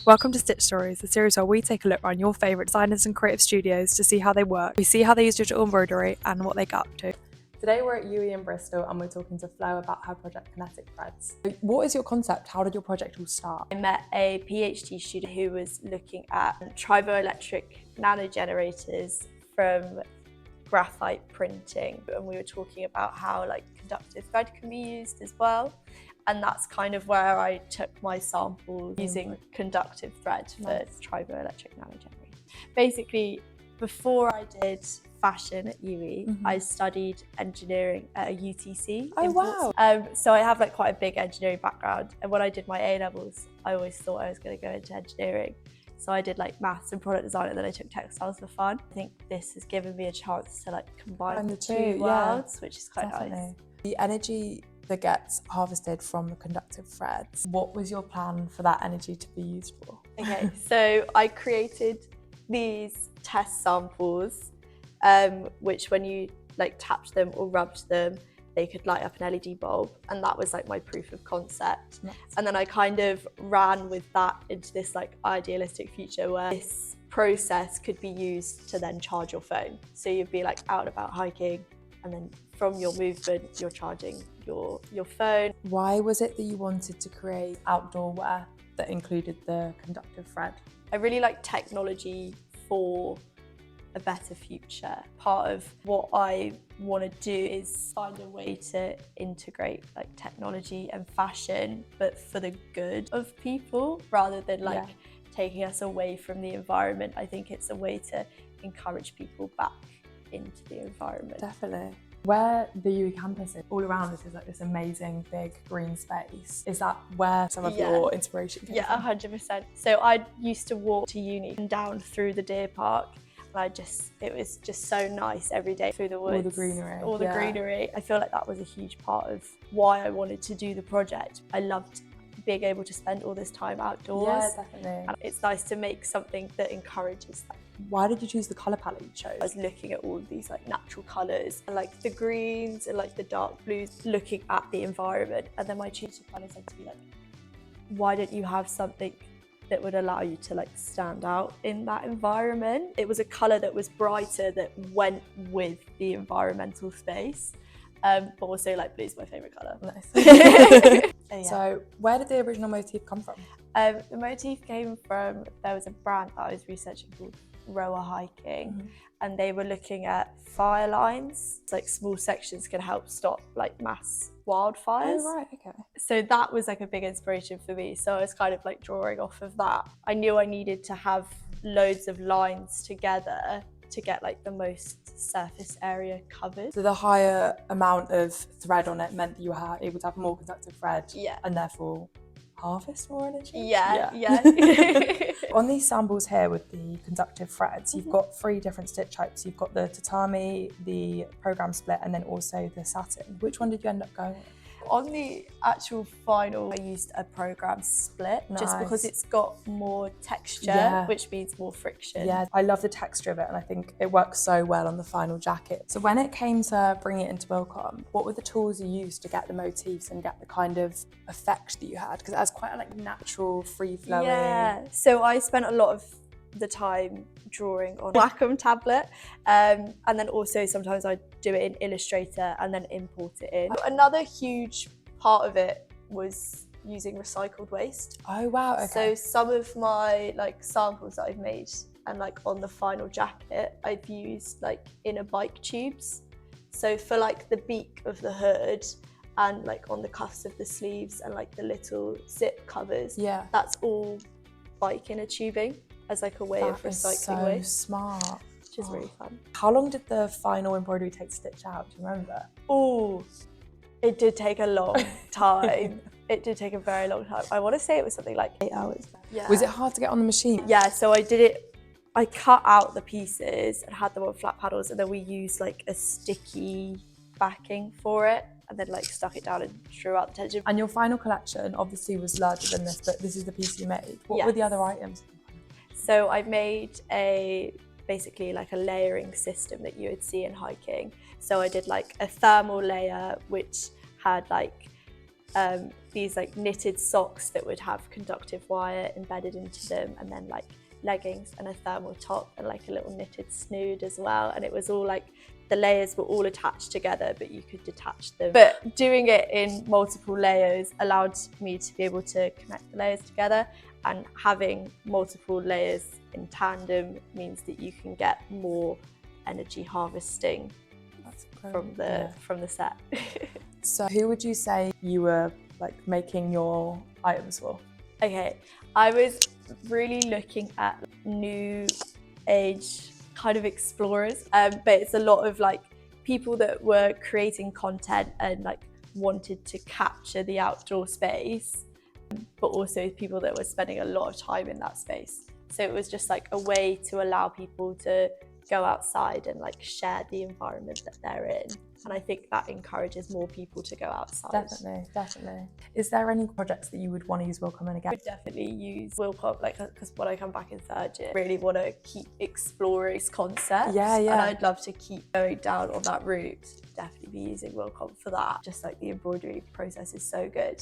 Welcome to Stitch Stories, the series where we take a look around your favourite designers and creative studios to see how they work. We see how they use digital embroidery and what they get up to. Today we're at UE in Bristol and we're talking to Flo about her project Conductive Threads. What is your concept? How did your project all start? I met a PhD student who was looking at triboelectric nanogenerators from graphite printing, and we were talking about how conductive thread can be used as well. And that's kind of where I took my samples using conductive thread for triboelectric nanogeneration. Basically, before I did fashion at UE, I studied engineering at a UTC. Oh wow! So I have quite a big engineering background, and when I did my A-levels, I always thought I was going to go into engineering. So I did maths and product design, and then I took textiles for fun. I think this has given me a chance to combine the two worlds, which is quite nice. The energy that gets harvested from the conductive threads, what was your plan for that energy to be used for? Okay, so I created these test samples, which when you tapped them or rubbed them, they could light up an LED bulb, and that was my proof of concept. Nice. And then I kind of ran with that into this idealistic future where this process could be used to then charge your phone. So you'd be out and about hiking, and then from your movement, you're charging your phone. Why was it that you wanted to create outdoor wear that included the conductive thread? I really like technology for a better future. Part of what I want to do is find a way to integrate technology and fashion, but for the good of people rather than taking us away from the environment. I think it's a way to encourage people back into the environment. Definitely. Where the UE campus is, all around us is this amazing big green space. Is that where some of your inspiration came from? 100%. So I used to walk to uni and down through the deer park, and it was just so nice every day through the woods. All the greenery. All the greenery. I feel that was a huge part of why I wanted to do the project. I loved being able to spend all this time outdoors. Yeah, definitely. And it's nice to make something that encourages that. Why did you choose the colour palette you chose? I was looking at all of these natural colours, and the greens and the dark blues, looking at the environment. And then my tutor kind of said to me why don't you have something that would allow you to stand out in that environment? It was a colour that was brighter, that went with the environmental space. But also blue's my favourite colour. Nice. So where did the original motif come from? The motif came from, there was a brand that I was researching called Rower Hiking, and they were looking at fire lines. Small sections can help stop mass wildfires. Oh right, okay. So that was a big inspiration for me. So I was kind of drawing off of that. I knew I needed to have loads of lines together to get the most surface area covered. So the higher amount of thread on it meant that you were able to have more conductive thread, and therefore harvest more energy? Yeah. On these samples here with the conductive threads, you've got 3 different stitch types. You've got the tatami, the program split, and then also the satin. Which one did you end up going with? On the actual final, I used a program split, just because it's got more texture, which means more friction. Yeah, I love the texture of it, and I think it works so well on the final jacket. So when it came to bringing it into Wilcom, what were the tools you used to get the motifs and get the kind of effect that you had? Because it has quite a natural, free-flowing... Yeah, so I spent a lot of the time drawing on Wilcom tablet, and then also sometimes I do it in Illustrator and then import it in. Another huge part of it was using recycled waste. Oh wow, okay. So some of my samples that I've made and on the final jacket, I've used inner bike tubes. So for the beak of the hood and on the cuffs of the sleeves and the little zip covers, that's all bike inner tubing as a way of recycling waste. So smart. Which is really fun. How long did the final embroidery take to stitch out? Do you remember? Oh, it did take a long time. It did take a very long time. I want to say it was something 8 hours. Yeah. Was it hard to get on the machine? Yeah, so I did it. I cut out the pieces and had them on flat paddles, and then we used a sticky backing for it, and then stuck it down and drew out the tension. And your final collection obviously was larger than this, but this is the piece you made. What were the other items? So I made basically a layering system that you would see in hiking. So I did a thermal layer, which had these like knitted socks that would have conductive wire embedded into them, and then like leggings and a thermal top and like a little knitted snood as well. And it was all like, the layers were all attached together, but you could detach them. But doing it in multiple layers allowed me to be able to connect the layers together, and having multiple layers in tandem means that you can get more energy harvesting from the set. So who would you say you were like making your items for? Okay, I was really looking at new age kind of explorers, but it's a lot of like people that were creating content and like wanted to capture the outdoor space, but also people that were spending a lot of time in that space. So it was just like a way to allow people to go outside and like share the environment that they're in. And I think that encourages more people to go outside. Definitely. Is there any projects that you would want to use Wilcom in again? I would definitely use Wilcom, like, because when I come back in third year, I really want to keep exploring this concept. Yeah. And I'd love to keep going down on that route. Definitely be using Wilcom for that. Just like the embroidery process is so good.